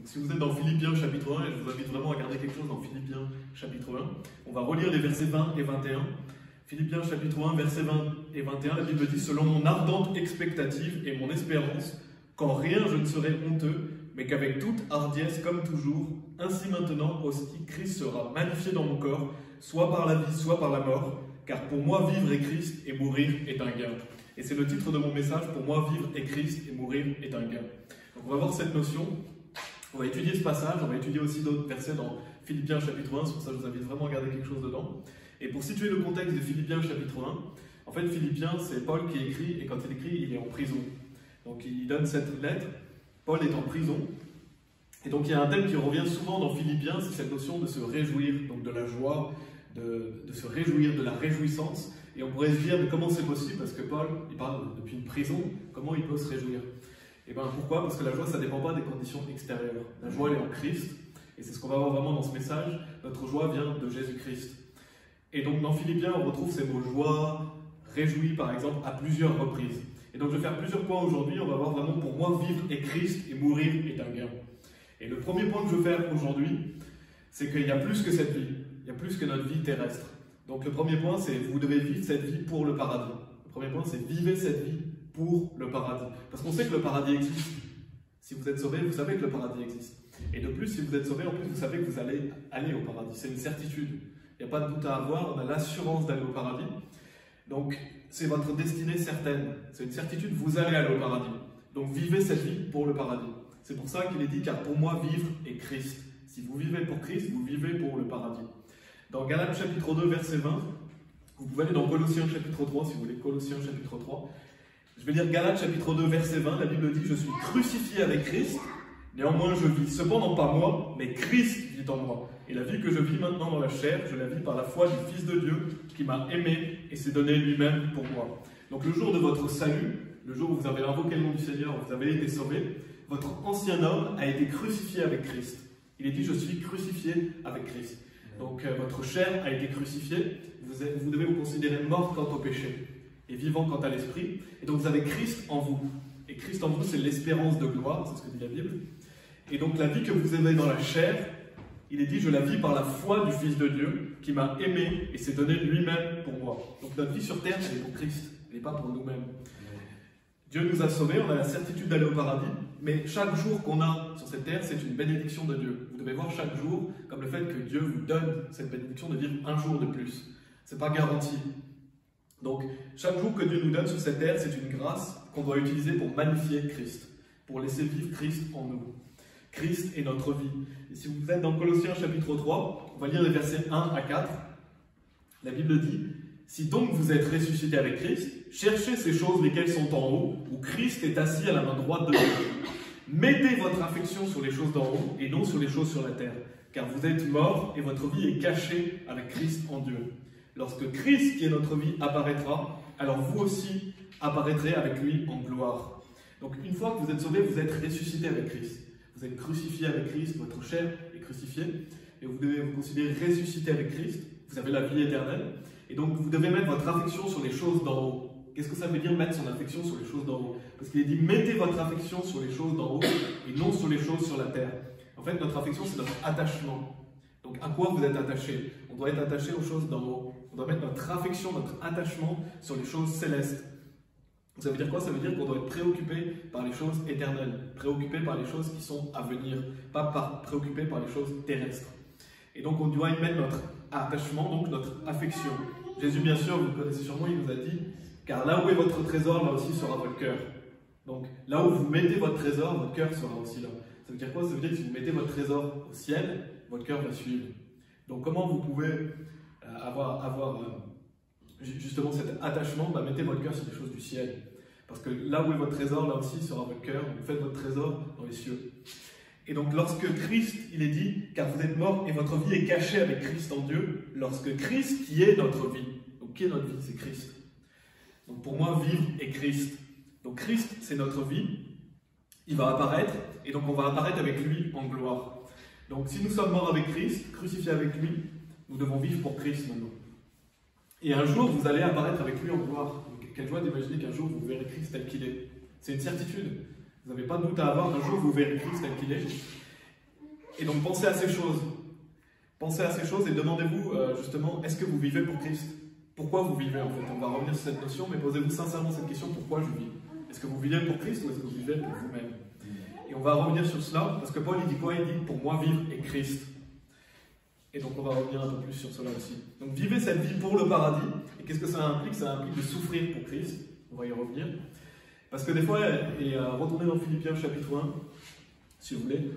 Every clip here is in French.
Donc, si vous êtes dans Philippiens chapitre 1, et je vous invite vraiment à garder quelque chose dans Philippiens chapitre 1, on va relire les versets 20 et 21. Philippiens chapitre 1, versets 20 et 21, la Bible dit « Selon mon ardente expectative et mon espérance, qu'en rien je ne serai honteux, mais qu'avec toute hardiesse comme toujours, ainsi maintenant aussi Christ sera magnifié dans mon corps, soit par la vie, soit par la mort, car pour moi vivre est Christ et mourir est un gain. » Et c'est le titre de mon message, pour moi vivre est Christ et mourir est un gain. Donc on va voir cette notion, on va étudier ce passage, on va étudier aussi d'autres versets dans Philippiens chapitre 1, c'est pour ça que je vous invite vraiment à garder quelque chose dedans. Et pour situer le contexte de Philippiens chapitre 1, en fait Philippiens c'est Paul qui écrit, et quand il écrit il est en prison. Donc il donne cette lettre, Paul est en prison, et donc il y a un thème qui revient souvent dans Philippiens, c'est cette notion de se réjouir, donc de la joie, de se réjouir, de la réjouissance. Et on pourrait se dire, mais comment c'est possible? Parce que Paul, il parle depuis une prison, comment il peut se réjouir? Et bien pourquoi? Parce que la joie, ça ne dépend pas des conditions extérieures. La joie, elle est en Christ, et c'est ce qu'on va voir vraiment dans ce message. Notre joie vient de Jésus-Christ. Et donc dans Philippiens, on retrouve ces mots joie, réjouis par exemple, à plusieurs reprises. Et donc je vais faire plusieurs points aujourd'hui, on va voir vraiment pour moi, vivre est Christ et mourir est un gain. Et le premier point que je veux faire aujourd'hui, c'est qu'il y a plus que cette vie, il y a plus que notre vie terrestre. Donc le premier point, c'est vous devez vivre cette vie pour le paradis. Le premier point, c'est vivez cette vie pour le paradis. Parce qu'on sait que le paradis existe. Si vous êtes sauvé, vous savez que le paradis existe. Et de plus, si vous êtes sauvé, en plus, vous savez que vous allez aller au paradis. C'est une certitude. Il n'y a pas de doute à avoir, on a l'assurance d'aller au paradis. Donc, c'est votre destinée certaine. C'est une certitude, vous allez aller au paradis. Donc, vivez cette vie pour le paradis. C'est pour ça qu'il est dit, car pour moi, vivre est Christ. Si vous vivez pour Christ, vous vivez pour le paradis. Dans Galates chapitre 2, verset 20, vous pouvez aller dans Colossiens chapitre 3, si vous voulez, Colossiens chapitre 3. Je vais lire Galates chapitre 2, verset 20, la Bible dit « Je suis crucifié avec Christ, néanmoins je vis, cependant pas moi, mais Christ vit en moi. Et la vie que je vis maintenant dans la chair, je la vis par la foi du Fils de Dieu, qui m'a aimé et s'est donné lui-même pour moi. » Donc le jour de votre salut, le jour où vous avez invoqué le nom du Seigneur, où vous avez été sauvé, votre ancien homme a été crucifié avec Christ. Il est dit « Je suis crucifié avec Christ ». Donc votre chair a été crucifiée, vous devez vous considérer mort quant au péché et vivant quant à l'esprit. Et donc vous avez Christ en vous. Et Christ en vous, c'est l'espérance de gloire, c'est ce que dit la Bible. Et donc la vie que vous avez dans la chair, il est dit, je la vis par la foi du Fils de Dieu, qui m'a aimé et s'est donné lui-même pour moi. Donc notre vie sur terre, elle est pour Christ, elle n'est pas pour nous-mêmes. Dieu nous a sauvés, on a la certitude d'aller au paradis, mais chaque jour qu'on a sur cette terre, c'est une bénédiction de Dieu. Vous devez voir chaque jour comme le fait que Dieu vous donne cette bénédiction de vivre un jour de plus. Ce n'est pas garanti. Donc, chaque jour que Dieu nous donne sur cette terre, c'est une grâce qu'on doit utiliser pour magnifier Christ, pour laisser vivre Christ en nous. Christ est notre vie. Et si vous êtes dans Colossiens chapitre 3, on va lire les versets 1 à 4. La Bible dit « Si donc vous êtes ressuscités avec Christ, cherchez ces choses lesquelles sont en haut, où Christ est assis à la main droite de Dieu. Mettez votre affection sur les choses d'en haut et non sur les choses sur la terre, car vous êtes morts et votre vie est cachée avec Christ en Dieu. Lorsque Christ, qui est notre vie, apparaîtra, alors vous aussi apparaîtrez avec lui en gloire. » Donc une fois que vous êtes sauvés, vous êtes ressuscités avec Christ. Vous êtes crucifiés avec Christ, votre chair est crucifiée, et vous devez vous considérer ressuscité avec Christ. Vous avez la vie éternelle. Et donc, vous devez mettre votre affection sur les choses d'en haut. Qu'est-ce que ça veut dire mettre son affection sur les choses d'en haut? Parce qu'il est dit, mettez votre affection sur les choses d'en haut et non sur les choses sur la terre. En fait, notre affection, c'est notre attachement. Donc, à quoi vous êtes attaché? On doit être attaché aux choses d'en haut. On doit mettre notre affection, notre attachement sur les choses célestes. Ça veut dire quoi? Ça veut dire qu'on doit être préoccupé par les choses éternelles, préoccupé par les choses qui sont à venir, pas préoccupé par les choses terrestres. Et donc, on doit y mettre notre attachement, donc notre affection. Jésus, bien sûr, vous le connaissez sûrement, il nous a dit « Car là où est votre trésor, là aussi sera votre cœur. » Donc, là où vous mettez votre trésor, votre cœur sera aussi là. Ça veut dire quoi? Ça veut dire que si vous mettez votre trésor au ciel, votre cœur va suivre. Donc, comment vous pouvez avoir justement cet attachement? Mettez votre cœur sur les choses du ciel. Parce que là où est votre trésor, là aussi sera votre cœur. Vous faites votre trésor dans les cieux. Et donc, lorsque Christ, il est dit, car vous êtes morts et votre vie est cachée avec Christ en Dieu, lorsque Christ, qui est notre vie, donc qui est notre vie? C'est Christ. Donc, pour moi, vivre est Christ. Donc, Christ, c'est notre vie. Il va apparaître, et donc on va apparaître avec lui en gloire. Donc, si nous sommes morts avec Christ, crucifiés avec lui, nous devons vivre pour Christ maintenant. Et un jour, vous allez apparaître avec lui en gloire. Donc, quelle joie d'imaginer qu'un jour, vous verrez Christ tel qu'il est. C'est une certitude. Vous n'avez pas de doute à avoir, un jour vous verrez Christ tel qu'il est. Et donc pensez à ces choses. Pensez à ces choses et demandez-vous justement, est-ce que vous vivez pour Christ? Pourquoi vous vivez en fait? On va revenir sur cette notion, mais posez-vous sincèrement cette question, pourquoi je vis? Est-ce que vous vivez pour Christ ou est-ce que vous vivez pour vous-même? Et on va revenir sur cela, parce que Paul il dit quoi? Il dit, pour moi vivre est Christ. Et donc on va revenir un peu plus sur cela aussi. Donc vivez cette vie pour le paradis. Et qu'est-ce que ça implique? Ça implique de souffrir pour Christ. On va y revenir. Parce que des fois, et retournez dans Philippiens chapitre 1, si vous voulez.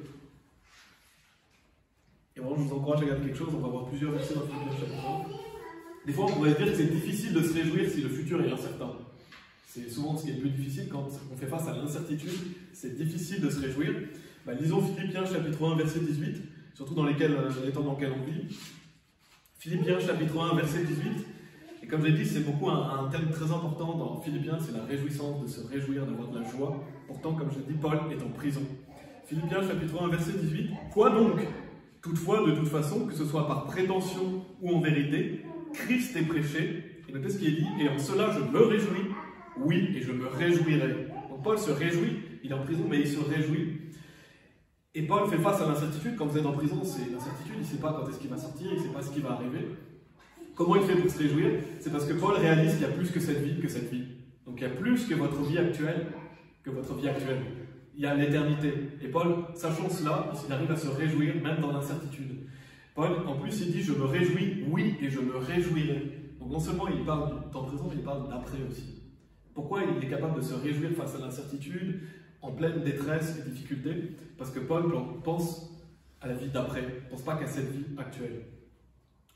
Et vraiment, je vous encourage à regarder quelque chose. On va voir plusieurs versets dans Philippiens chapitre 1. Des fois, on pourrait dire que c'est difficile de se réjouir si le futur est incertain. C'est souvent ce qui est le plus difficile quand on fait face à l'incertitude. C'est difficile de se réjouir. Lisons Philippiens chapitre 1, verset 18, surtout dans les temps dans lesquels on vit. Philippiens chapitre 1, verset 18. Et comme je l'ai dit, c'est beaucoup un thème très important dans Philippiens, c'est la réjouissance, de se réjouir, d'avoir de la joie. Pourtant, comme je l'ai dit, Paul est en prison. Philippiens chapitre 1, verset 18. Quoi donc? Toutefois, de toute façon, que ce soit par prétention ou en vérité, Christ est prêché. Et notez ce qui est dit, et en cela je me réjouis, oui, et je me réjouirai. Donc Paul se réjouit, il est en prison, mais il se réjouit. Et Paul fait face à l'incertitude. Quand vous êtes en prison, c'est l'incertitude, il ne sait pas quand est-ce qu'il va sortir, il ne sait pas ce qui va arriver. Comment il fait pour se réjouir? C'est parce que Paul réalise qu'il y a plus que cette vie que cette vie. Donc il y a plus que votre vie actuelle que votre vie actuelle. Il y a l'éternité. Et Paul, sachant cela, il arrive à se réjouir même dans l'incertitude. Paul, en plus, il dit « Je me réjouis, oui, et je me réjouirai ». Donc non seulement il parle du temps présent, mais il parle d'après aussi. Pourquoi il est capable de se réjouir face à l'incertitude, en pleine détresse et difficulté? Parce que Paul pense à la vie d'après, il ne pense pas qu'à cette vie actuelle.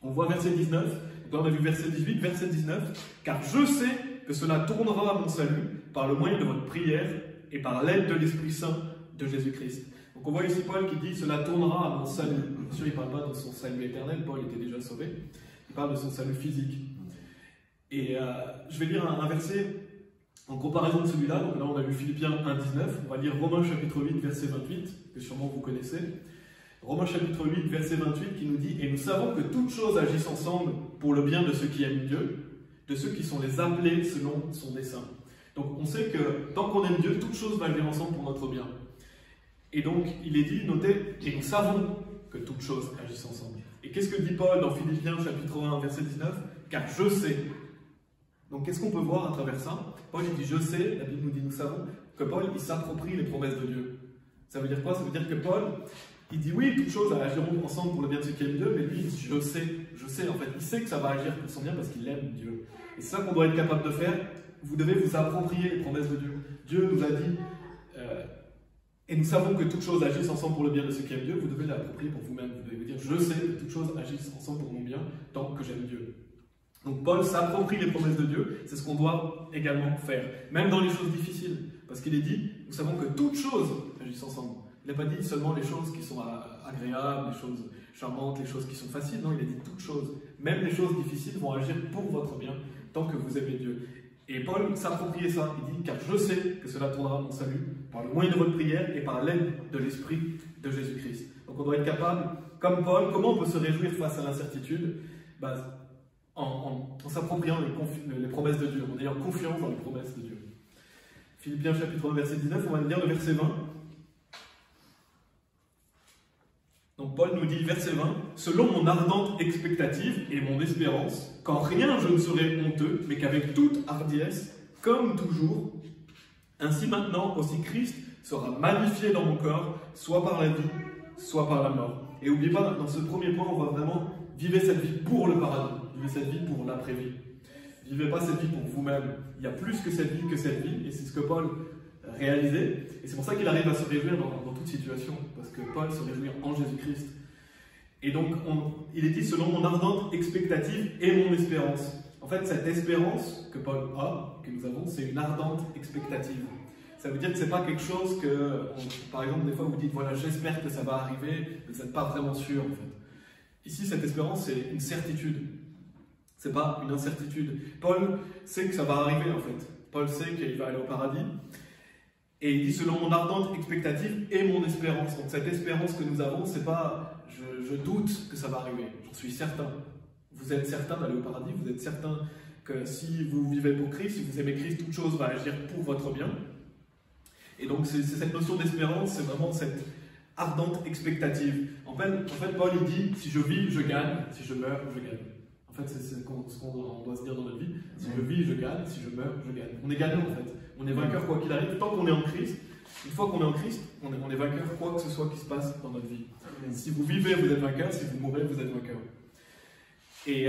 On voit verset 19, donc là on a vu verset 18, verset 19, « Car je sais que cela tournera à mon salut par le moyen de votre prière et par l'aide de l'Esprit Saint de Jésus-Christ. » Donc on voit ici Paul qui dit « Cela tournera à mon salut ». Bien sûr, il ne parle pas de son salut éternel, Paul était déjà sauvé, il parle de son salut physique. Et je vais lire un verset en comparaison de celui-là. Donc là on a vu Philippiens 1, 19, on va lire Romains chapitre 8, verset 28, que sûrement vous connaissez. Romains chapitre 8, verset 28 qui nous dit « Et nous savons que toutes choses agissent ensemble pour le bien de ceux qui aiment Dieu, de ceux qui sont les appelés selon son dessein. » Donc on sait que tant qu'on aime Dieu, toutes choses vont agir ensemble pour notre bien. Et donc il est dit, notez, « Et nous savons que toutes choses agissent ensemble. » Et qu'est-ce que dit Paul dans Philippiens chapitre 1, verset 19 ? « Car je sais. » Donc qu'est-ce qu'on peut voir à travers ça? Paul il dit « Je sais », la Bible nous dit « Nous savons », que Paul il s'approprie les promesses de Dieu. Ça veut dire quoi? Ça veut dire que Paul, il dit oui, toutes choses agiront ensemble pour le bien de ceux qui aiment Dieu, mais lui, il dit je sais en fait, il sait que ça va agir pour son bien parce qu'il aime Dieu. Et c'est ça qu'on doit être capable de faire, vous devez vous approprier les promesses de Dieu. Dieu nous a dit, et nous savons que toutes choses agissent ensemble pour le bien de ceux qui aiment Dieu, vous devez l'approprier pour vous-même, vous devez vous dire je sais que toutes choses agissent ensemble pour mon bien tant que j'aime Dieu. Donc Paul s'approprie les promesses de Dieu, c'est ce qu'on doit également faire, même dans les choses difficiles, parce qu'il est dit, nous savons que toutes choses agissent ensemble. Il n'a pas dit seulement les choses qui sont agréables, les choses charmantes, les choses qui sont faciles. Non, il a dit toutes choses. Même les choses difficiles vont agir pour votre bien, tant que vous aimez Dieu. Et Paul s'approprie ça. Il dit, car je sais que cela tournera à mon salut, par le moyen de votre prière et par l'aide de l'Esprit de Jésus-Christ. Donc on doit être capable, comme Paul, comment on peut se réjouir face à l'incertitude? En s'appropriant les promesses de Dieu, en ayant confiance dans les promesses de Dieu. Philippiens chapitre 1, verset 19, on va lire le verset 20. Donc Paul nous dit, verset 20, « Selon mon ardente expectative et mon espérance, qu'en rien je ne serai honteux, mais qu'avec toute hardiesse, comme toujours, ainsi maintenant aussi Christ sera magnifié dans mon corps, soit par la vie, soit par la mort. » Et n'oubliez pas, dans ce premier point, on va vraiment vivre cette vie pour le paradis, vivre cette vie pour l'après-vie. Vivez pas cette vie pour vous-même. Il y a plus que cette vie, et c'est ce que Paul réalisait. Et c'est pour ça qu'il arrive à se réjouir dans toute situation, parce que Paul se réjouit en Jésus-Christ. Et donc, il est dit selon mon ardente expectative et mon espérance. En fait, cette espérance que Paul a, que nous avons, c'est une ardente expectative. Ça veut dire que ce n'est pas quelque chose que, par exemple, des fois vous dites, voilà, j'espère que ça va arriver, mais vous n'êtes pas vraiment sûr, en fait. Ici, cette espérance, c'est une certitude. Ce n'est pas une incertitude. Paul sait que ça va arriver, en fait. Paul sait qu'il va aller au paradis. Et il dit, selon mon ardente expectative et mon espérance. Donc cette espérance que nous avons, c'est pas je doute que ça va arriver. J'en suis certain. Vous êtes certain d'aller au paradis, vous êtes certain que si vous vivez pour Christ, si vous aimez Christ, toute chose va agir pour votre bien. Et donc c'est cette notion d'espérance, c'est vraiment cette ardente expectative. En fait, Paul il dit, si je vis, je gagne, si je meurs, je gagne. En fait, c'est ce qu'on doit se dire dans notre vie. Si je vis, je gagne, si je meurs, je gagne. On est gagnant en fait. On est vainqueur quoi qu'il arrive, tant qu'on est en Christ. Une fois qu'on est en Christ, on est vainqueur quoi que ce soit qui se passe dans notre vie. Si vous vivez, vous êtes vainqueur, si vous mourrez, vous êtes vainqueur. Et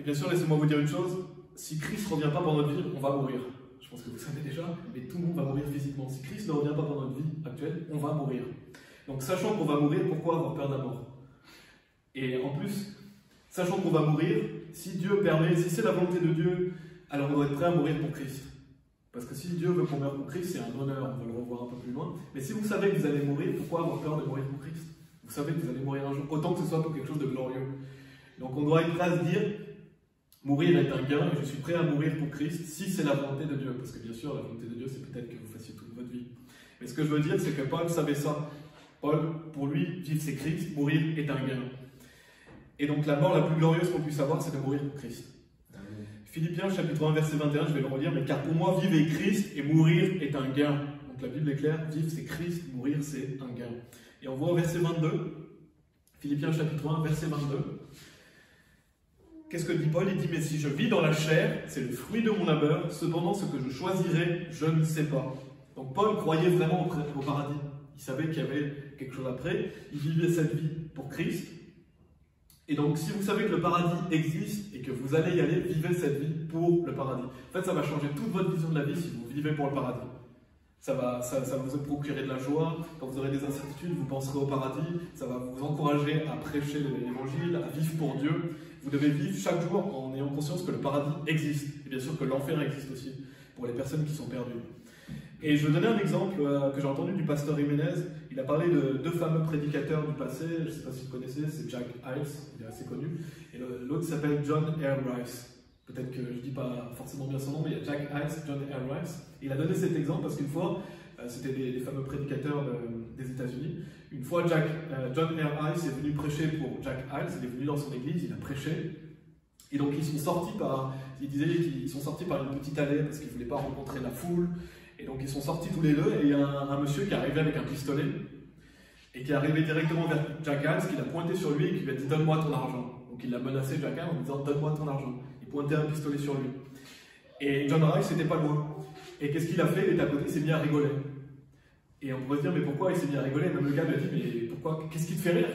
bien sûr, laissez-moi vous dire une chose, si Christ ne revient pas pour notre vie, on va mourir. Je pense que vous savez déjà, mais tout le monde va mourir physiquement. Si Christ ne revient pas pour notre vie actuelle, on va mourir. Donc sachant qu'on va mourir, pourquoi avoir peur de la mort? Et en plus, sachant qu'on va mourir, si Dieu permet, si c'est la volonté de Dieu, alors on doit être prêt à mourir pour Christ. Parce que si Dieu veut qu'on meure pour Christ, c'est un honneur, on va le revoir un peu plus loin. Mais si vous savez que vous allez mourir, pourquoi avoir peur de mourir pour Christ? Vous savez que vous allez mourir un jour, autant que ce soit pour quelque chose de glorieux. Donc on doit être prêt à se dire, mourir est un gain, et je suis prêt à mourir pour Christ, si c'est la volonté de Dieu. Parce que bien sûr, la volonté de Dieu, c'est peut-être que vous fassiez toute votre vie. Mais ce que je veux dire, c'est que Paul savait ça. Paul, pour lui, vivre c'est Christ, mourir est un gain. Et donc la mort la plus glorieuse qu'on puisse avoir, c'est de mourir pour Christ. Philippiens chapitre 1 verset 21, je vais le relire, mais car pour moi vivre est Christ et mourir est un gain. Donc la Bible est claire, vivre c'est Christ, mourir c'est un gain. Et on voit au verset 22, Philippiens chapitre 1 verset 22. Qu'est-ce que dit Paul? Il dit, mais si je vis dans la chair, c'est le fruit de mon labeur, cependant ce que je choisirai, je ne sais pas. Donc Paul croyait vraiment au paradis. Il savait qu'il y avait quelque chose après, il vivait cette vie pour Christ. Et donc, si vous savez que le paradis existe et que vous allez y aller, vivez cette vie pour le paradis. En fait, ça va changer toute votre vision de la vie si vous vivez pour le paradis. Ça va vous procurer de la joie. Quand vous aurez des incertitudes, vous penserez au paradis. Ça va vous encourager à prêcher l'évangile, à vivre pour Dieu. Vous devez vivre chaque jour en ayant conscience que le paradis existe. Et bien sûr que l'enfer existe aussi, pour les personnes qui sont perdues. Et je vais donner un exemple que j'ai entendu du pasteur Jiménez. Il a parlé de deux fameux prédicateurs du passé. Je ne sais pas si vous connaissez, c'est Jack Hyles, il est assez connu. Et l'autre s'appelle John R. Rice. Peut-être que je ne dis pas forcément bien son nom, mais il y a Jack Hyles, John R. Rice. Il a donné cet exemple parce qu'une fois, c'était des fameux prédicateurs des États-Unis. Une fois, John R. Rice est venu prêcher pour Jack Hyles. Il est venu dans son église, il a prêché. Et donc ils sont sortis il disait qu'ils sont sortis par une petite allée parce qu'ils ne voulaient pas rencontrer la foule. Et donc ils sont sortis tous les deux et il y a un monsieur qui est arrivé avec un pistolet et qui est arrivé directement vers Jack Hyles, qui l'a pointé sur lui et qui lui a dit « Donne-moi ton argent ». Donc il l'a menacé, Jack Hyles, en disant « Donne-moi ton argent ». Il pointait un pistolet sur lui. Et John Rice n'était pas loin. Et qu'est-ce qu'il a fait? Il était à côté, il s'est mis à rigoler. Et on pourrait se dire « Mais pourquoi il s'est mis à rigoler ?» Même le gars lui a dit « Mais pourquoi? Qu'est-ce qui te fait rire ?»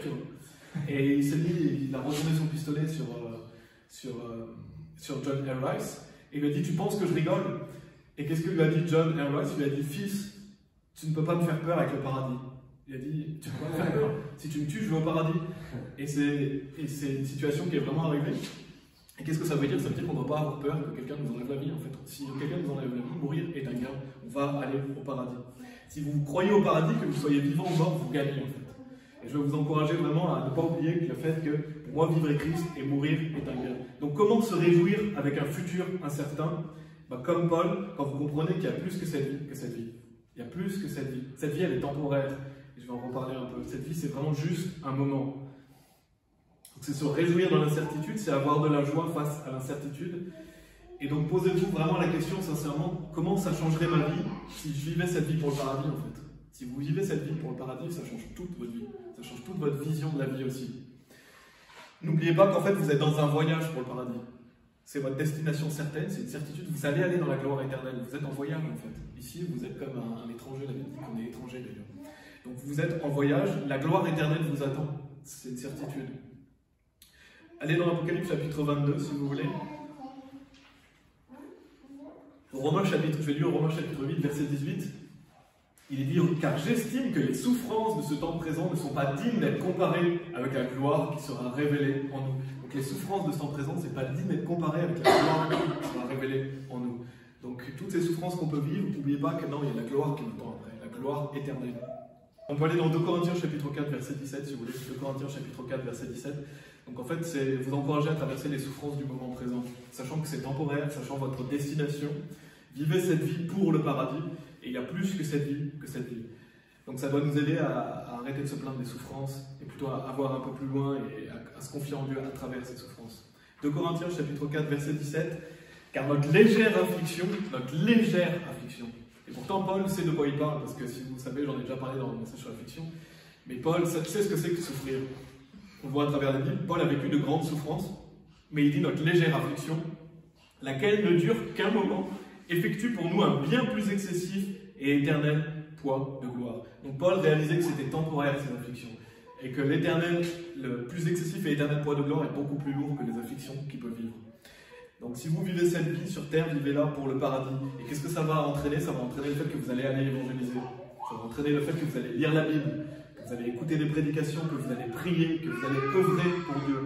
Et il a retourné son pistolet sur John R. Rice et il lui a dit « Tu penses que je rigole ?» Et qu'est-ce que lui a dit John R. Rice? Il lui a dit, fils, tu ne peux pas me faire peur avec le paradis. Il a dit, tu ne peux pas me faire peur. Si tu me tues, je vais au paradis. Et c'est une situation qui est vraiment arrivée. Et qu'est-ce que ça veut dire? Ça veut dire qu'on ne doit pas avoir peur que quelqu'un nous enlève la vie. En fait, si quelqu'un nous enlève la vie, mourir est un gain. On va aller au paradis. Si vous croyez au paradis, que vous soyez vivant ou mort, vous gagnez en fait. Et je vais vous encourager vraiment à ne pas oublier le fait que pour moi, vivre est Christ et mourir est un gain. Donc comment se réjouir avec un futur incertain? Comme Paul, quand vous comprenez qu'il y a plus que cette vie, il y a plus que cette vie. Cette vie, elle est temporaire. Et je vais en reparler un peu. Cette vie, c'est vraiment juste un moment. C'est se réjouir dans l'incertitude, c'est avoir de la joie face à l'incertitude. Et donc, posez-vous vraiment la question, sincèrement, comment ça changerait ma vie si je vivais cette vie pour le paradis, en fait? Si vous vivez cette vie pour le paradis, ça change toute votre vie. Ça change toute votre vision de la vie aussi. N'oubliez pas qu'en fait, vous êtes dans un voyage pour le paradis. C'est votre destination certaine, c'est une certitude, vous allez aller dans la gloire éternelle, vous êtes en voyage en fait. Ici, vous êtes comme un étranger, la Bible dit qu'on est étranger d'ailleurs. Donc vous êtes en voyage, la gloire éternelle vous attend, c'est une certitude. Allez dans l'Apocalypse chapitre 22 si vous voulez. Romains chapitre, je vais lire Romains chapitre 8, verset 18. Il est dit, car j'estime que les souffrances de ce temps présent ne sont pas dignes d'être comparées avec la gloire qui sera révélée en nous. Donc les souffrances de ce temps présent, ce n'est pas digne d'être comparé avec la gloire qui sera révélée en nous. Donc toutes ces souffrances qu'on peut vivre, n'oubliez pas que non, il y a la gloire qui nous attend après, la gloire éternelle. On peut aller dans 2 Corinthiens chapitre 4, verset 17, si vous voulez. 2 Corinthiens chapitre 4, verset 17. Donc en fait, c'est vous encourager à traverser les souffrances du moment présent, sachant que c'est temporaire, sachant votre destination. Vivez cette vie pour le paradis. Et il y a plus que cette vie, Donc ça doit nous aider à arrêter de se plaindre des souffrances et plutôt à voir un peu plus loin et à se confier en Dieu à travers ces souffrances. 2 Corinthiens chapitre 4 verset 17, car notre légère affliction, et pourtant Paul sait de quoi il parle, parce que si vous savez, j'en ai déjà parlé dans le message sur l'affliction, Mais Paul sait ce que c'est que souffrir. On le voit à travers la Bible, Paul a vécu de grandes souffrances, mais il dit notre légère affliction, laquelle ne dure qu'un moment, effectue pour nous un bien plus excessif et éternel poids de gloire. Donc Paul réalisait que c'était temporaire ces afflictions, et que l'éternel, le plus excessif et éternel poids de gloire est beaucoup plus lourd que les afflictions qu'il peut vivre. Donc si vous vivez cette vie sur terre, vivez-la pour le paradis. Et qu'est-ce que ça va entraîner? Ça va entraîner le fait que vous allez aller évangéliser. Ça va entraîner le fait que vous allez lire la Bible, que vous allez écouter des prédications, que vous allez prier, que vous allez œuvrer pour Dieu.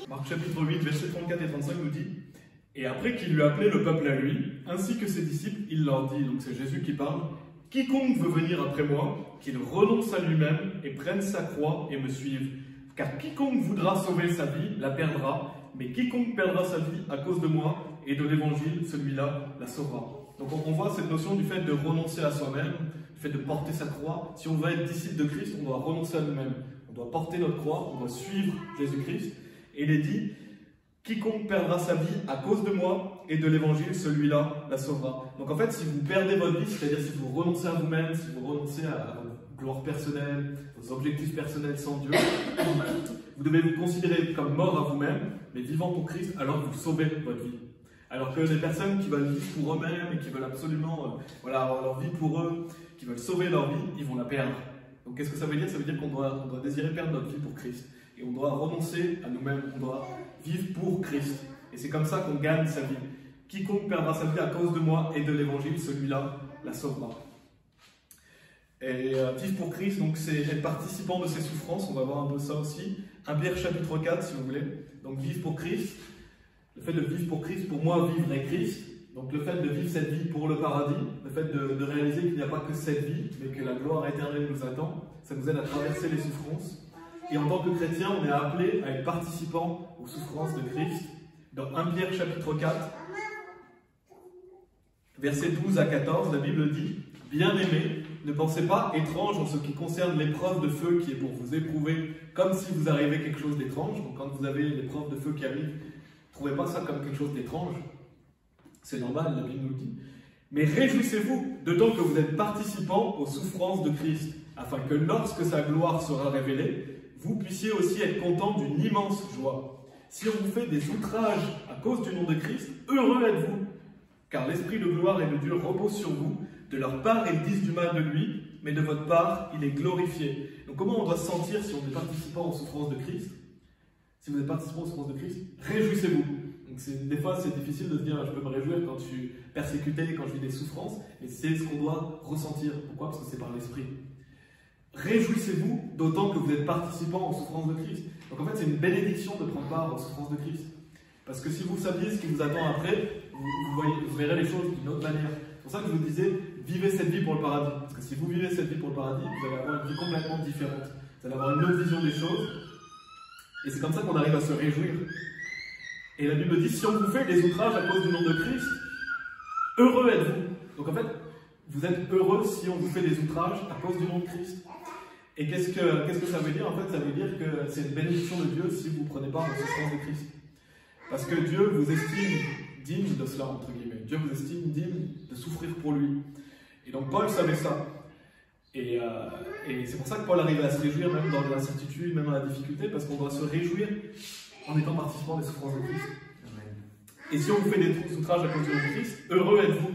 Marc chapitre 8, versets 34 et 35 nous dit « Et après qu'il eut appelé le peuple à lui, ainsi que ses disciples, il leur dit, donc c'est Jésus qui parle, « Quiconque veut venir après moi, qu'il renonce à lui-même et prenne sa croix et me suive. Car quiconque voudra sauver sa vie, la perdra, mais quiconque perdra sa vie à cause de moi et de l'évangile, celui-là la sauvera. » Donc on voit cette notion du fait de renoncer à soi-même, du fait de porter sa croix. Si on veut être disciple de Christ, on doit renoncer à nous-mêmes. On doit porter notre croix, on doit suivre Jésus-Christ. Et il est dit, quiconque perdra sa vie à cause de moi et de l'évangile, celui-là la sauvera. Donc en fait, si vous perdez votre vie, c'est-à-dire si vous renoncez à vous-même, si vous renoncez à votre gloire personnelle, vos objectifs personnels sans Dieu, vous devez vous considérer comme mort à vous-même, mais vivant pour Christ, alors que vous sauvez votre vie. Alors que les personnes qui veulent vivre pour eux-mêmes et qui veulent absolument avoir leur vie pour eux, qui veulent sauver leur vie, ils vont la perdre. Donc qu'est-ce que ça veut dire? Ça veut dire qu'on doit désirer perdre notre vie pour Christ. Et on doit renoncer à nous-mêmes, on doit vivre pour Christ. Et c'est comme ça qu'on gagne sa vie. Quiconque perdra sa vie à cause de moi et de l'évangile, celui-là la sauvera. Et vivre pour Christ, donc c'est être participant de ses souffrances, on va voir un peu ça aussi. 1 Pierre chapitre 4, si vous voulez. Donc vivre pour Christ. Le fait de vivre pour Christ, pour moi, vivre est Christ. Donc le fait de vivre cette vie pour le paradis, le fait de réaliser qu'il n'y a pas que cette vie, mais que la gloire éternelle nous attend, ça nous aide à traverser les souffrances. Et en tant que chrétien, on est appelé à être participant aux souffrances de Christ. Dans 1 Pierre chapitre 4, versets 12 à 14, la Bible dit « Bien-aimés, ne pensez pas étrange en ce qui concerne l'épreuve de feu qui est pour vous éprouver, comme si vous arrivait quelque chose d'étrange. » Donc quand vous avez l'épreuve de feu qui arrive, ne trouvez pas ça comme quelque chose d'étrange. C'est normal, la Bible nous le dit. Mais réjouissez-vous, d'autant que vous êtes participants aux souffrances de Christ, afin que lorsque sa gloire sera révélée, vous puissiez aussi être contents d'une immense joie. Si on vous fait des outrages à cause du nom de Christ, heureux êtes-vous, car l'Esprit de gloire et de Dieu repose sur vous. De leur part, ils disent du mal de lui, mais de votre part, il est glorifié. Donc comment on doit se sentir si on est participant aux souffrances de Christ? Si vous êtes participant aux souffrances de Christ, réjouissez-vous. Des fois, c'est difficile de se dire, je peux me réjouir quand je suis persécuté, quand je vis des souffrances, mais c'est ce qu'on doit ressentir. Pourquoi? Parce que c'est par l'Esprit. Réjouissez-vous, d'autant que vous êtes participants aux souffrances de Christ. Donc en fait, c'est une bénédiction de prendre part aux souffrances de Christ. Parce que si vous saviez ce qui vous attend après, vous verrez les choses d'une autre manière. C'est pour ça que je vous disais, vivez cette vie pour le paradis. Parce que si vous vivez cette vie pour le paradis, vous allez avoir une vie complètement différente. Vous allez avoir une autre vision des choses. Et c'est comme ça qu'on arrive à se réjouir. Et la Bible dit, si on vous fait des outrages à cause du nom de Christ, heureux êtes-vous. Donc en fait, vous êtes heureux si on vous fait des outrages à cause du nom de Christ. Et qu'est-ce que ça veut dire? En fait, ça veut dire que c'est une bénédiction de Dieu si vous prenez part aux souffrances de Christ. Parce que Dieu vous estime digne de cela, entre guillemets. Dieu vous estime digne de souffrir pour lui. Et donc Paul savait ça. Et c'est pour ça que Paul arrive à se réjouir même dans l'incertitude, même dans la difficulté, parce qu'on doit se réjouir en étant participant des souffrances de Christ. Et si on vous fait des outrages à cause du nom de Christ, heureux êtes-vous.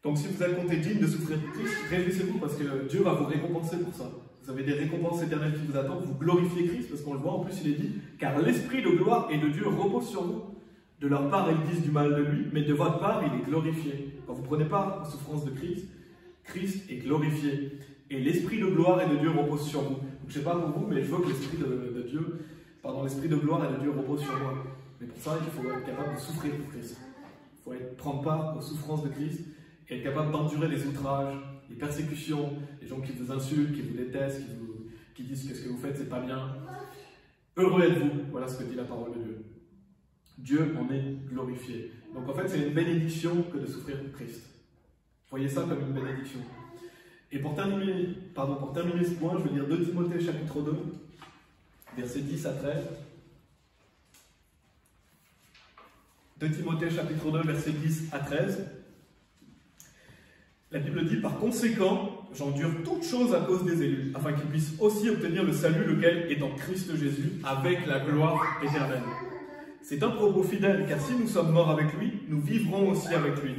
Donc si vous êtes compté digne de souffrir pour Christ, réjouissez-vous parce que Dieu va vous récompenser pour ça. Vous avez des récompenses éternelles qui vous attendent, vous glorifiez Christ, parce qu'on le voit en plus, il est dit, car l'Esprit de gloire et de Dieu repose sur vous. De leur part, ils disent du mal de lui, mais de votre part, il est glorifié. Quand vous prenez part aux souffrances de Christ, Christ est glorifié. Et l'Esprit de gloire et de Dieu repose sur vous. Donc, je ne sais pas pour vous, mais je veux que l'Esprit l'Esprit de gloire et de Dieu repose sur moi. Mais pour ça, il faut être capable de souffrir pour Christ. Il faut prendre part aux souffrances de Christ et être capable d'endurer les outrages, les persécutions, les gens qui vous insultent, qui vous détestent, qui disent que ce que vous faites, c'est pas bien. Heureux êtes-vous, voilà ce que dit la parole de Dieu. Dieu en est glorifié. Donc en fait, c'est une bénédiction que de souffrir pour Christ. Voyez ça comme une bénédiction. Et pour terminer ce point, je vais lire 2 Timothée chapitre 2, versets 10 à 13. 2 Timothée chapitre 2, versets 10 à 13. La Bible dit, par conséquent, j'endure toutes choses à cause des élus, afin qu'ils puissent aussi obtenir le salut, lequel est en Christ Jésus, avec la gloire éternelle. C'est un propos fidèle, car si nous sommes morts avec lui, nous vivrons aussi avec lui.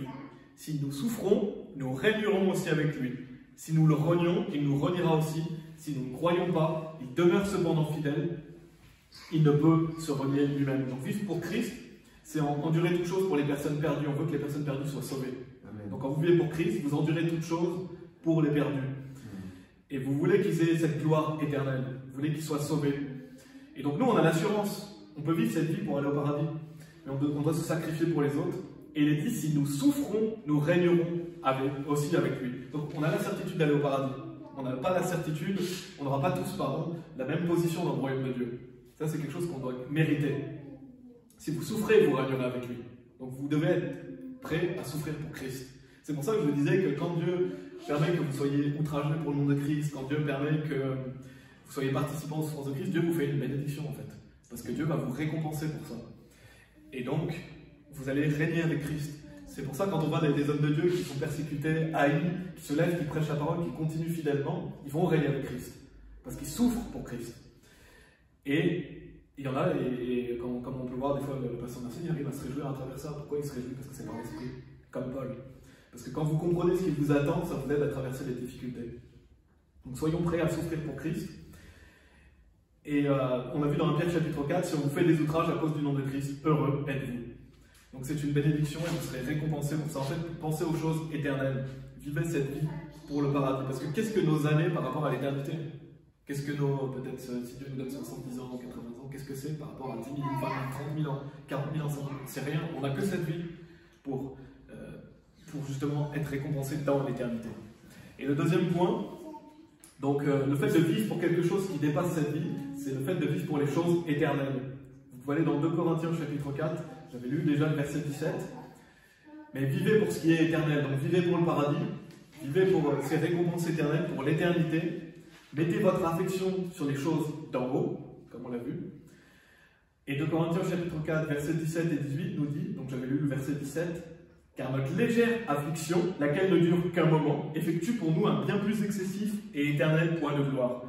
Si nous souffrons, nous régnerons aussi avec lui. Si nous le renions, il nous reniera aussi. Si nous ne croyons pas, il demeure cependant fidèle. Il ne peut se renier lui-même. Donc vivre pour Christ, c'est endurer toutes choses pour les personnes perdues. On veut que les personnes perdues soient sauvées. Amen. Donc quand vous vivez pour Christ, vous endurez toutes choses pour les perdus. Et vous voulez qu'ils aient cette gloire éternelle. Vous voulez qu'ils soient sauvés. Et donc nous, on a l'assurance. On peut vivre cette vie pour aller au paradis. Mais on doit se sacrifier pour les autres. Et il est dit, si nous souffrons, nous régnerons aussi avec lui. Donc on a la certitude d'aller au paradis. On n'a pas la certitude, on n'aura pas tous, la même position dans le royaume de Dieu. Ça, c'est quelque chose qu'on doit mériter. Si vous souffrez, vous régnerez avec lui. Donc vous devez être prêt à souffrir pour Christ. C'est pour ça que je vous disais que quand Dieu permet que vous soyez outragés pour le nom de Christ, quand Dieu permet que vous soyez participants aux souffrances de Christ, Dieu vous fait une bénédiction en fait. Parce que Dieu va vous récompenser pour ça. Et donc, vous allez régner avec Christ. C'est pour ça quand on voit des hommes de Dieu qui sont persécutés, haïs, qui se lèvent, qui prêchent la parole, qui continuent fidèlement, ils vont régner avec Christ. Parce qu'ils souffrent pour Christ. Et il y en a, et comme on peut voir des fois, le pasteur Marcel, il arrive à se réjouir à travers ça. Pourquoi il se réjouit? Parce que c'est par l'esprit, comme Paul. Parce que quand vous comprenez ce qui vous attend, ça vous aide à traverser les difficultés. Donc soyons prêts à souffrir pour Christ. Et on a vu dans 1 Pierre chapitre 4, si on vous fait des outrages à cause du nom de Christ, heureux êtes-vous. Donc c'est une bénédiction et vous serez récompensés pour ça. En fait, pensez aux choses éternelles. Vivez cette vie pour le paradis. Parce que qu'est-ce que nos années par rapport à l'éternité? Qu'est-ce que peut-être si Dieu nous donne 70 ans, 80 ans, qu'est-ce que c'est par rapport à 10 000, 20 000, 30 000 ans, 40 000 ans, 50 000 ans? C'est rien. On n'a que cette vie pour justement être récompensé dans l'éternité. Et le deuxième point, donc le fait de vivre pour quelque chose qui dépasse cette vie, c'est le fait de vivre pour les choses éternelles. Vous pouvez aller dans 2 Corinthiens chapitre 4, j'avais lu déjà le verset 17. Mais vivez pour ce qui est éternel, donc vivez pour le paradis, vivez pour ces récompenses éternelles, pour l'éternité. Mettez votre affection sur les choses d'en haut, comme on l'a vu. Et 2 Corinthiens chapitre 4, versets 17 et 18 nous dit, donc j'avais lu le verset 17, car notre légère affliction, laquelle ne dure qu'un moment, effectue pour nous un bien plus excessif et éternel point de gloire.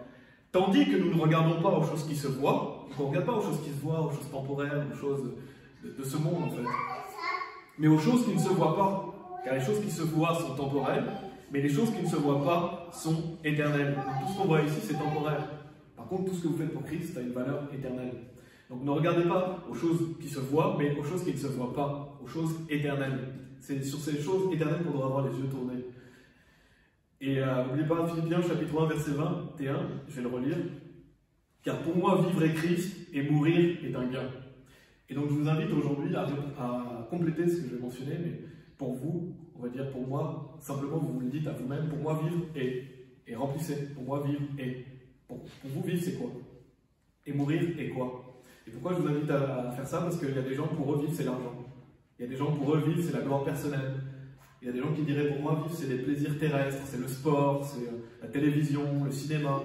Tandis que nous ne regardons pas aux choses qui se voient, on ne regarde pas aux choses qui se voient, aux choses temporaires, aux choses de ce monde en fait, mais aux choses qui ne se voient pas, car les choses qui se voient sont temporelles, mais les choses qui ne se voient pas sont éternelles. Donc, tout ce qu'on voit ici, c'est temporaire. Par contre, tout ce que vous faites pour Christ a une valeur éternelle. Donc ne regardez pas aux choses qui se voient, mais aux choses qui ne se voient pas, aux choses éternelles. C'est sur ces choses éternelles qu'on doit avoir les yeux tournés. Et n'oubliez pas, Philippiens chapitre 1, verset 21, je vais le relire. Car pour moi, vivre est Christ et mourir est un gain. Et donc je vous invite aujourd'hui à compléter ce que je vais mentionner, mais pour vous, on va dire pour moi, simplement vous le dites à vous-même, pour moi vivre et remplissez. Pour moi vivre et. Pour vous vivre c'est quoi? Et mourir et quoi? Et pourquoi je vous invite à faire ça? Parce qu'il y a des gens pour eux vivre c'est l'argent. Il y a des gens pour eux vivre c'est la gloire personnelle. Il y a des gens qui diraient pour moi vivre c'est les plaisirs terrestres, c'est le sport, c'est la télévision, le cinéma.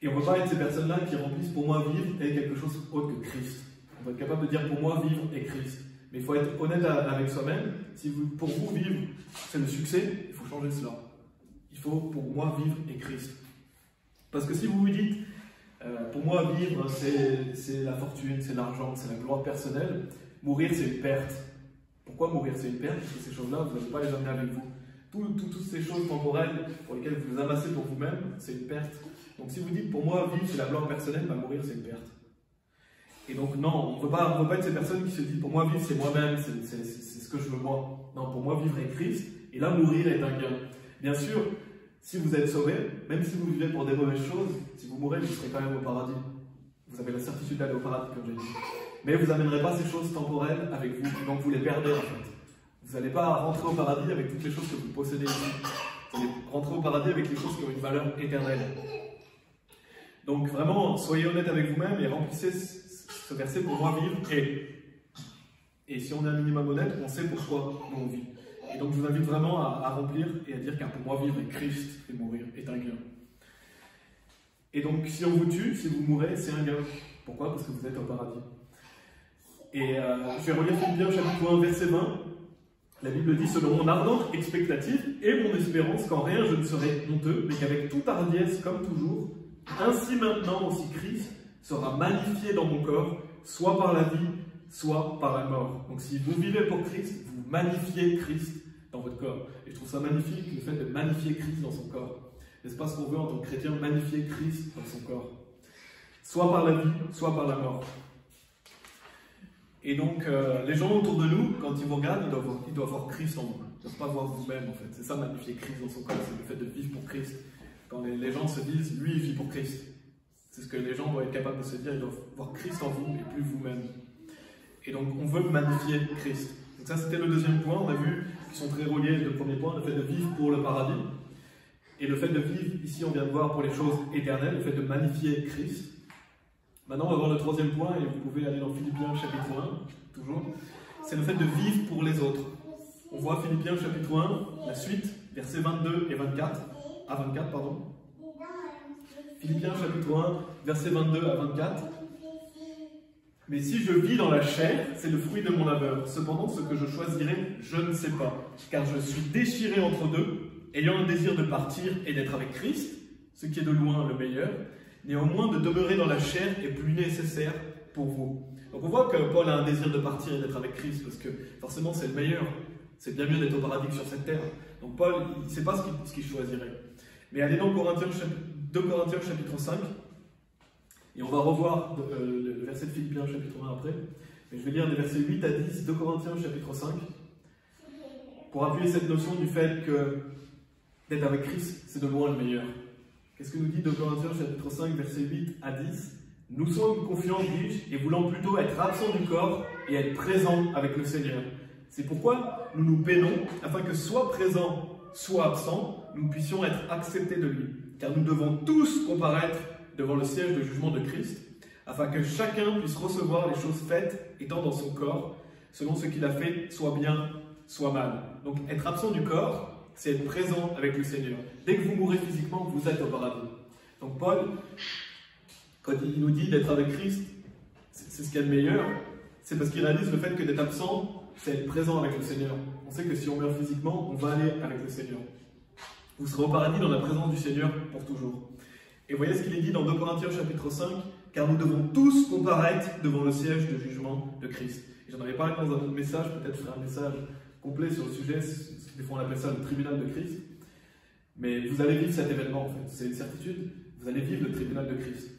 Et on ne peut pas être ces personnes-là qui remplissent pour moi vivre et quelque chose autre que Christ. On va être capable de dire pour moi vivre et Christ. Mais il faut être honnête avec soi-même. Si pour vous vivre c'est le succès, il faut changer cela. Il faut pour moi vivre et Christ. Parce que si vous vous dites pour moi vivre c'est la fortune, c'est l'argent, c'est la gloire personnelle, mourir c'est une perte. Pourquoi mourir c'est une perte? Parce que ces choses-là, vous n'allez pas les amener avec vous. Toutes ces choses temporelles pour lesquelles vous vous amassez pour vous-même, c'est une perte. Donc si vous dites pour moi vivre c'est la gloire personnelle, bah, mourir c'est une perte. Et donc non, on ne peut pas être ces personnes qui se disent pour moi vivre c'est moi-même, c'est ce que je veux moi. Non, pour moi vivre est Christ, et là mourir est un gain. Bien sûr, si vous êtes sauvé, même si vous vivez pour des mauvaises choses, si vous mourrez, vous serez quand même au paradis. Vous avez la certitude d'aller au paradis, comme j'ai dit. Mais vous n'amènerez pas ces choses temporelles avec vous, donc vous les perdez en fait. Vous n'allez pas rentrer au paradis avec toutes les choses que vous possédez ici. Vous allez rentrer au paradis avec les choses qui ont une valeur éternelle. Donc vraiment, soyez honnête avec vous-même et remplissez ce verset pour moi vivre et si on est un minimum honnête, on sait pourquoi on vit. Et donc je vous invite vraiment à remplir et à dire car pour moi vivre est Christ et mourir est un gain. Et donc si on vous tue, si vous mourrez, c'est un gain. Pourquoi? Parce que vous êtes au paradis. Et je vais relire Philippiens chapitre 1 verset 20. La Bible dit « Selon mon ardente expectative et mon espérance qu'en rien je ne serai honteux, mais qu'avec toute hardiesse, comme toujours, ainsi maintenant aussi Christ sera magnifié dans mon corps, soit par la vie, soit par la mort. » Donc si vous vivez pour Christ, vous magnifiez Christ dans votre corps. Et je trouve ça magnifique, le fait de magnifier Christ dans son corps. N'est-ce pas ce qu'on veut en tant que chrétien, magnifier Christ dans son corps? Soit par la vie, soit par la mort. Et donc, les gens autour de nous, quand ils vous regardent, ils doivent voir Christ en vous. Ils ne doivent pas voir vous-même, en fait. C'est ça, magnifier Christ dans son corps, c'est le fait de vivre pour Christ. Quand les gens se disent, lui, il vit pour Christ. C'est ce que les gens doivent être capables de se dire, ils doivent voir Christ en vous et plus vous-même. Et donc, on veut magnifier Christ. Donc ça, c'était le deuxième point. On a vu qu'ils sont très reliés, le premier point, le fait de vivre pour le paradis. Et le fait de vivre, ici, on vient de voir pour les choses éternelles, le fait de magnifier Christ. Maintenant, on va voir le troisième point, et vous pouvez aller dans Philippiens chapitre 1, toujours. C'est le fait de vivre pour les autres. On voit Philippiens chapitre 1, la suite, versets 22 et 24, à 24, pardon. Philippiens chapitre 1, versets 22 à 24. Mais si je vis dans la chair, c'est le fruit de mon labeur. Cependant, ce que je choisirai, je ne sais pas. Car je suis déchiré entre deux, ayant un désir de partir et d'être avec Christ, ce qui est de loin le meilleur. Néanmoins, de demeurer dans la chair est plus nécessaire pour vous. Donc on voit que Paul a un désir de partir et d'être avec Christ, parce que forcément c'est le meilleur. C'est bien mieux d'être au paradis que sur cette terre. Donc Paul, il ne sait pas ce qu'il choisirait. Mais allez dans 2 Corinthiens chapitre 5, et on va revoir le verset de Philippiens chapitre 1 après. Mais je vais lire des versets 8 à 10, 2 Corinthiens chapitre 5, pour appuyer cette notion du fait que d'être avec Christ, c'est de loin le meilleur. Qu'est-ce que nous dit 2 Corinthiens chapitre 5, versets 8 à 10? Nous sommes confiants, dis-je, et voulant plutôt être absents du corps et être présents avec le Seigneur. C'est pourquoi nous nous peinons, afin que soit présent, soit absent, nous puissions être acceptés de lui. Car nous devons tous comparaître devant le siège de jugement de Christ, afin que chacun puisse recevoir les choses faites étant dans son corps, selon ce qu'il a fait, soit bien, soit mal. Donc être absent du corps, c'est être présent avec le Seigneur. Dès que vous mourrez physiquement, vous êtes au paradis. Donc Paul, quand il nous dit d'être avec Christ, c'est ce qu'il y a de meilleur, c'est parce qu'il réalise le fait que d'être absent, c'est être présent avec le Seigneur. On sait que si on meurt physiquement, on va aller avec le Seigneur. Vous serez au paradis dans la présence du Seigneur pour toujours. Et voyez ce qu'il est dit dans 2 Corinthiens chapitre 5, car nous devons tous comparaître devant le siège de jugement de Christ. Et j'en avais parlé dans un autre message, peut-être je ferai un message complet sur le sujet, des fois on appelle ça le tribunal de Christ. Mais vous allez vivre cet événement en fait, c'est une certitude, vous allez vivre le tribunal de Christ.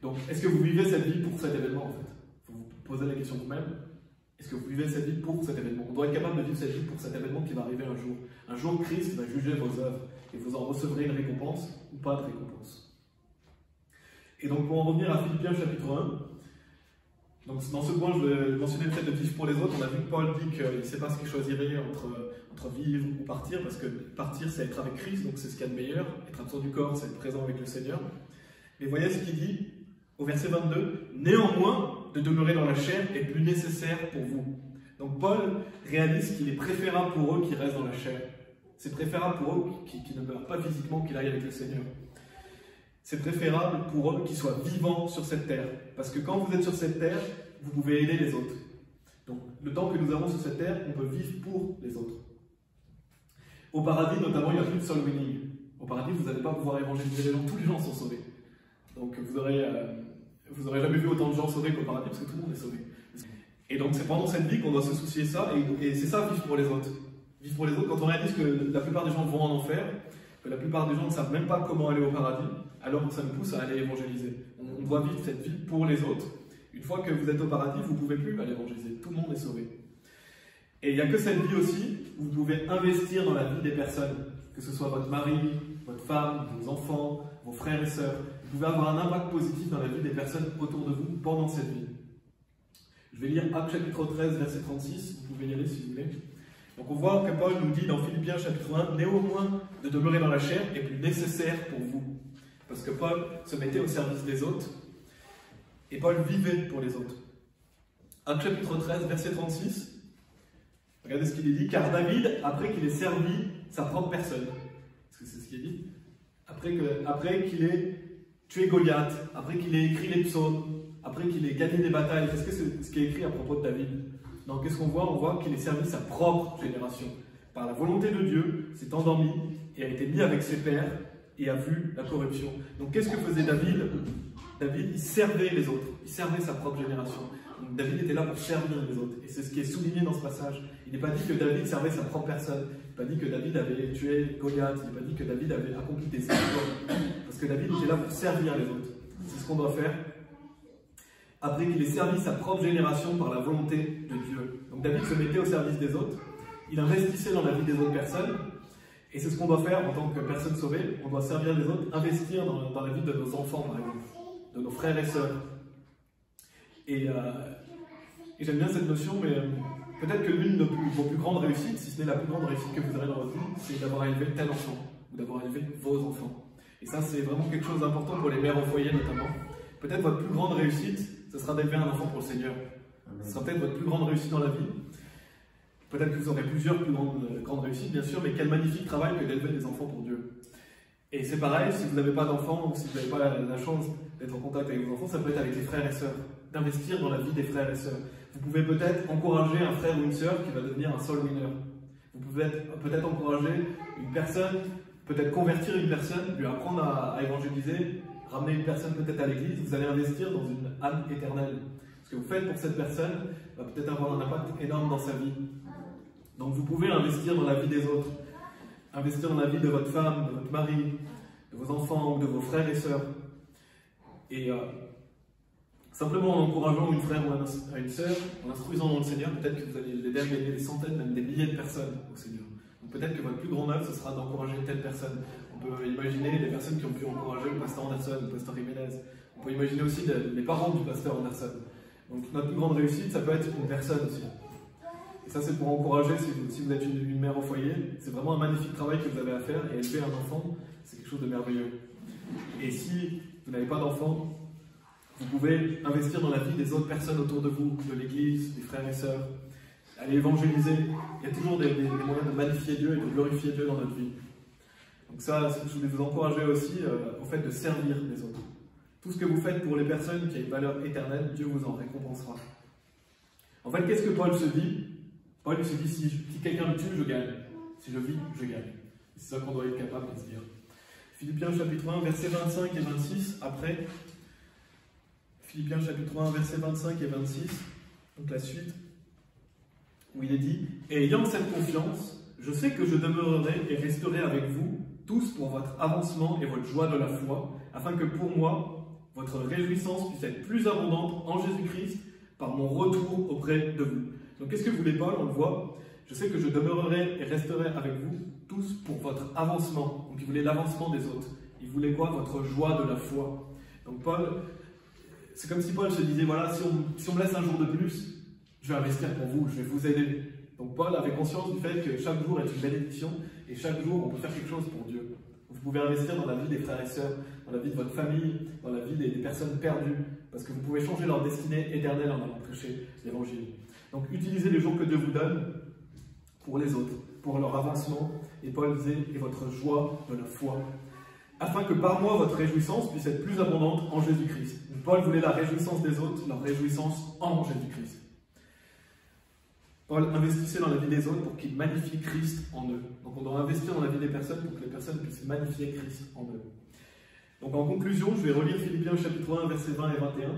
Donc est-ce que vous vivez cette vie pour cet événement en fait? Vous vous posez la question vous-même, est-ce que vous vivez cette vie pour cet événement? On doit être capable de vivre cette vie pour cet événement qui va arriver un jour. Un jour Christ va juger vos œuvres et vous en recevrez une récompense ou pas de récompense. Et donc pour en revenir à Philippiens chapitre 1, donc dans ce point, je vais mentionner le fait de vivre pour les autres. On a vu que Paul dit qu'il ne sait pas ce qu'il choisirait entre vivre ou partir, parce que partir, c'est être avec Christ, donc c'est ce qu'il y a de meilleur. Être absent du corps, c'est être présent avec le Seigneur. Mais voyez ce qu'il dit au verset 22. « Néanmoins, de demeurer dans la chair est plus nécessaire pour vous. » Donc Paul réalise qu'il est préférable pour eux qu'ils restent dans la chair. C'est préférable pour eux qu'ils ne meurent pas physiquement, qu'ils aillent avec le Seigneur. C'est préférable pour eux qu'ils soient vivants sur cette terre. Parce que quand vous êtes sur cette terre, vous pouvez aider les autres. Donc, le temps que nous avons sur cette terre, on peut vivre pour les autres. Au paradis, notamment, il n'y a plus de soul winning. Au paradis, vous n'allez pas pouvoir évangéliser les gens. Tous les gens sont sauvés. Donc, vous aurez jamais vu autant de gens sauvés qu'au paradis, parce que tout le monde est sauvé. Et donc, c'est pendant cette vie qu'on doit se soucier de ça. Et c'est ça, vivre pour les autres. Vivre pour les autres, quand on réalise que la plupart des gens vont en enfer, que la plupart des gens ne savent même pas comment aller au paradis, alors ça nous pousse à aller évangéliser. On doit vivre cette vie pour les autres. Une fois que vous êtes au paradis, vous ne pouvez plus aller évangéliser. Tout le monde est sauvé. Et il n'y a que cette vie aussi où vous pouvez investir dans la vie des personnes, que ce soit votre mari, votre femme, vos enfants, vos frères et sœurs. Vous pouvez avoir un impact positif dans la vie des personnes autour de vous pendant cette vie. Je vais lire Actes chapitre 13, verset 36. Vous pouvez y aller si vous voulez. Donc on voit que Paul nous dit dans Philippiens chapitre 1, « Néanmoins, de demeurer dans la chair est plus nécessaire pour vous. » Parce que Paul se mettait au service des autres, et Paul vivait pour les autres. Actes chapitre 13, verset 36, regardez ce qu'il est dit, « Car David, après qu'il ait servi sa propre personne, » parce que c'est ce qu'il est dit, après qu'il ait tué Goliath, après qu'il ait écrit les psaumes, après qu'il ait gagné des batailles, qu'est-ce que c'est ce qui est écrit à propos de David? Donc qu'est-ce qu'on voit? On voit qu'il ait servi sa propre génération. Par la volonté de Dieu, s'est endormi et a été mis avec ses pères et a vu la corruption. Donc qu'est-ce que faisait David? David, il servait les autres, il servait sa propre génération. Donc David était là pour servir les autres. Et c'est ce qui est souligné dans ce passage. Il n'est pas dit que David servait sa propre personne. Il n'est pas dit que David avait tué Goliath. Il n'est pas dit que David avait accompli des exploits. Parce que David était là pour servir les autres. C'est ce qu'on doit faire. Après qu'il ait servi sa propre génération par la volonté de Dieu. Donc David se mettait au service des autres. Il investissait dans la vie des autres personnes. Et c'est ce qu'on doit faire en tant que personne sauvée. On doit servir les autres, investir dans la vie de nos enfants, par exemple, de nos frères et sœurs. Et j'aime bien cette notion, mais peut-être que l'une de vos plus grandes réussites, si ce n'est la plus grande réussite que vous aurez dans votre vie, c'est d'avoir élevé tel enfant, ou d'avoir élevé vos enfants. Et ça, c'est vraiment quelque chose d'important pour les mères au foyer, notamment. Peut-être votre plus grande réussite, ce sera d'élever un enfant pour le Seigneur. Ce sera peut-être votre plus grande réussite dans la vie. Peut-être que vous aurez plusieurs plus grandes réussites, bien sûr, mais quel magnifique travail que d'élever des enfants pour Dieu. Et c'est pareil, si vous n'avez pas d'enfants, ou si vous n'avez pas la chance d'être en contact avec vos enfants, ça peut être avec les frères et sœurs, d'investir dans la vie des frères et sœurs. Vous pouvez peut-être encourager un frère ou une sœur qui va devenir un soul winner. Vous pouvez peut-être encourager une personne, peut-être convertir une personne, lui apprendre à évangéliser, ramener une personne peut-être à l'église. Vous allez investir dans une âme éternelle. Ce que vous faites pour cette personne va peut-être avoir un impact énorme dans sa vie. Donc vous pouvez investir dans la vie des autres, investir dans la vie de votre femme, de votre mari, de vos enfants ou de vos frères et sœurs. Et simplement en encourageant une frère ou une sœur, en instruisant dans le Seigneur, peut-être que vous allez l'aider à gagner des centaines, même des milliers de personnes au Seigneur. Donc peut-être que votre plus grande œuvre, ce sera d'encourager telle personne. On peut imaginer les personnes qui ont pu encourager le pasteur Anderson, le pasteur Jiménez. On peut imaginer aussi les parents du pasteur Anderson. Donc notre plus grande réussite, ça peut être une personne aussi. Et ça, c'est pour encourager, si vous êtes une mère au foyer, c'est vraiment un magnifique travail que vous avez à faire, et élever un enfant, c'est quelque chose de merveilleux. Et si vous n'avez pas d'enfant, vous pouvez investir dans la vie des autres personnes autour de vous, de l'église, des frères et sœurs, aller évangéliser. Il y a toujours des moyens de magnifier Dieu et de glorifier Dieu dans notre vie. Donc ça, je voulais vous encourager aussi au fait de servir les autres. Tout ce que vous faites pour les personnes qui ont une valeur éternelle, Dieu vous en récompensera. En fait, qu'est-ce que Paul se dit? Paul se dit, si quelqu'un me tue, je gagne. Si je vis, je gagne. C'est ça qu'on doit être capable de se dire. Philippiens chapitre 1, versets 25 et 26, après. Philippiens chapitre 1, versets 25 et 26, donc la suite, où il est dit, « Et ayant cette confiance, je sais que je demeurerai et resterai avec vous, tous pour votre avancement et votre joie de la foi, afin que pour moi, votre réjouissance puisse être plus abondante en Jésus-Christ par mon retour auprès de vous. » Donc qu'est-ce que voulait Paul? On le voit. Je sais que je demeurerai et resterai avec vous tous pour votre avancement. Donc il voulait l'avancement des autres. Il voulait quoi? Votre joie de la foi. Donc Paul, c'est comme si Paul se disait, voilà, si on me laisse un jour de plus, je vais investir pour vous, je vais vous aider. Donc Paul avait conscience du fait que chaque jour est une bénédiction et chaque jour on peut faire quelque chose pour Dieu. Vous pouvez investir dans la vie des frères et sœurs, dans la vie de votre famille, dans la vie des personnes perdues, parce que vous pouvez changer leur destinée éternelle en allant prêcher l'évangile. Donc utilisez les jours que Dieu vous donne pour les autres, pour leur avancement, et Paul disait, et votre joie de la foi, afin que par moi votre réjouissance puisse être plus abondante en Jésus-Christ. Paul voulait la réjouissance des autres, leur réjouissance en Jésus-Christ. Paul investissait dans la vie des autres pour qu'ils magnifient Christ en eux. Donc on doit investir dans la vie des personnes pour que les personnes puissent magnifier Christ en eux. Donc en conclusion, je vais relire Philippiens chapitre 1, versets 20 et 21.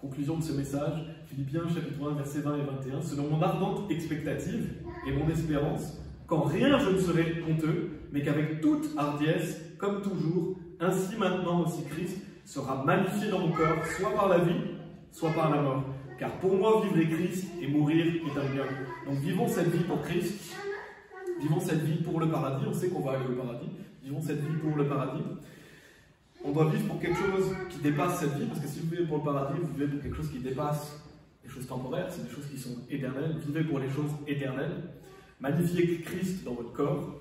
Conclusion de ce message, Philippiens chapitre 1, versets 20 et 21. Selon mon ardente expectative et mon espérance, qu'en rien je ne serai honteux, mais qu'avec toute hardiesse, comme toujours, ainsi maintenant aussi Christ sera magnifié dans mon corps, soit par la vie, soit par la mort. Car pour moi, vivre est Christ et mourir est un bien. Donc vivons cette vie pour Christ, vivons cette vie pour le paradis. On sait qu'on va aller au paradis. Vivons cette vie pour le paradis. On doit vivre pour quelque chose qui dépasse cette vie, parce que si vous vivez pour le paradis, vous vivez pour quelque chose qui dépasse les choses temporaires, c'est des choses qui sont éternelles. Vivez pour les choses éternelles. Magnifiez Christ dans votre corps.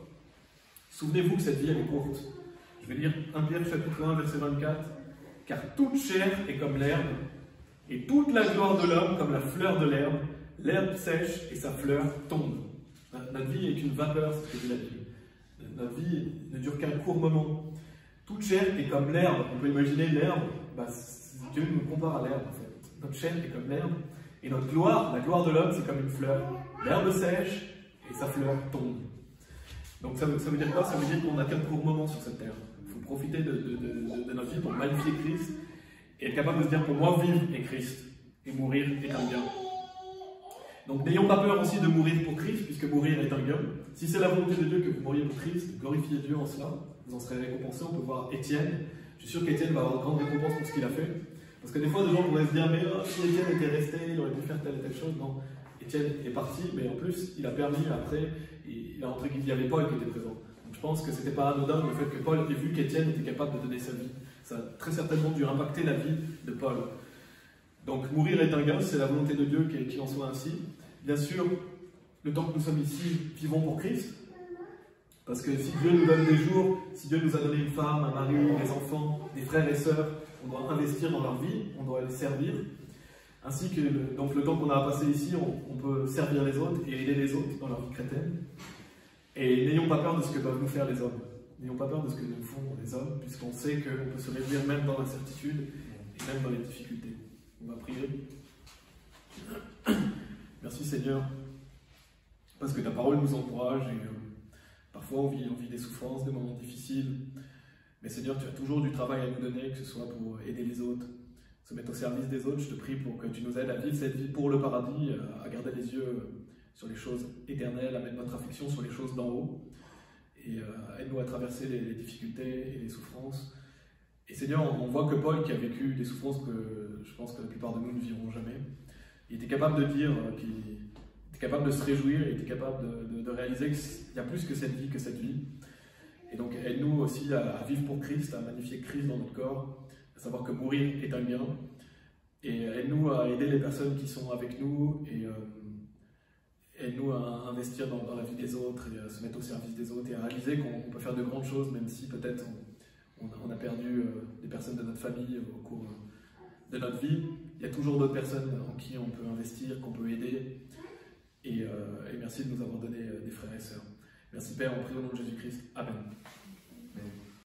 Souvenez-vous que cette vie, elle est courte. Je vais lire 1 Pierre chapitre 1, verset 24. Car toute chair est comme l'herbe, et toute la gloire de l'homme comme la fleur de l'herbe. L'herbe sèche et sa fleur tombe. Notre vie est une vapeur, c'est ce que dit la Bible. Notre vie ne dure qu'un court moment. Toute chair est comme l'herbe. On peut imaginer l'herbe, Dieu nous compare à l'herbe en fait. Notre chair est comme l'herbe, Et notre gloire, la gloire de l'homme, c'est comme une fleur. L'herbe sèche et sa fleur tombe. Donc ça veut dire quoi? Ça veut dire qu'on n'a qu'un court moment sur cette terre. Il faut profiter de notre vie pour magnifier Christ et être capable de se dire, pour moi, vivre est Christ et mourir est un gain. Donc n'ayons pas peur aussi de mourir pour Christ, puisque mourir est un gain. Si c'est la volonté de Dieu que vous mouriez pour Christ, glorifiez Dieu en cela, vous en serez récompensés. On peut voir Étienne. Je suis sûr qu'Étienne va avoir de grandes récompenses pour ce qu'il a fait. Parce que des fois, des gens pourraient se dire, mais si Étienne était resté, il aurait pu faire telle et telle chose. Non, Étienne est parti, mais en plus, il a permis après, il y avait Paul qui était présent. Donc je pense que ce n'était pas anodin le fait que Paul ait vu qu'Étienne était capable de donner sa vie. Ça a très certainement dû impacter la vie de Paul. Donc mourir est un gain, c'est la volonté de Dieu qu'il en soit ainsi. Bien sûr, le temps que nous sommes ici, vivons pour Christ. Parce que si Dieu nous donne des jours, si Dieu nous a donné une femme, un mari, des enfants, des frères et sœurs, on doit investir dans leur vie, on doit les servir. Ainsi que donc le temps qu'on a à passer ici, on peut servir les autres et aider les autres dans leur vie chrétienne. Et n'ayons pas peur de ce que peuvent nous faire les hommes. N'ayons pas peur de ce que nous font les hommes, puisqu'on sait qu'on peut se réjouir même dans l'incertitude et même dans les difficultés. On va prier. Merci Seigneur, parce que ta parole nous encourage et parfois on vit des souffrances, des moments difficiles. Mais Seigneur, tu as toujours du travail à nous donner, que ce soit pour aider les autres, se mettre au service des autres. Je te prie pour que tu nous aides à vivre cette vie pour le paradis, à garder les yeux sur les choses éternelles, à mettre notre affection sur les choses d'en haut. Et aide-nous à traverser les difficultés et les souffrances. Et Seigneur, on voit que Paul, qui a vécu des souffrances que je pense que la plupart de nous ne vivront jamais, il était capable de dire qu'il était capable de se réjouir, il était capable de réaliser qu'il y a plus que cette vie. Et donc aide-nous aussi à vivre pour Christ, à magnifier Christ dans notre corps, à savoir que mourir est un bien. Et aide-nous à aider les personnes qui sont avec nous et aide-nous à investir dans la vie des autres et à se mettre au service des autres et à réaliser qu'on peut faire de grandes choses, même si peut-être on a perdu des personnes de notre famille au cours de notre vie. Il y a toujours d'autres personnes en qui on peut investir, qu'on peut aider. Et merci de nous avoir donné des frères et sœurs. Merci Père, on prie au nom de Jésus-Christ. Amen.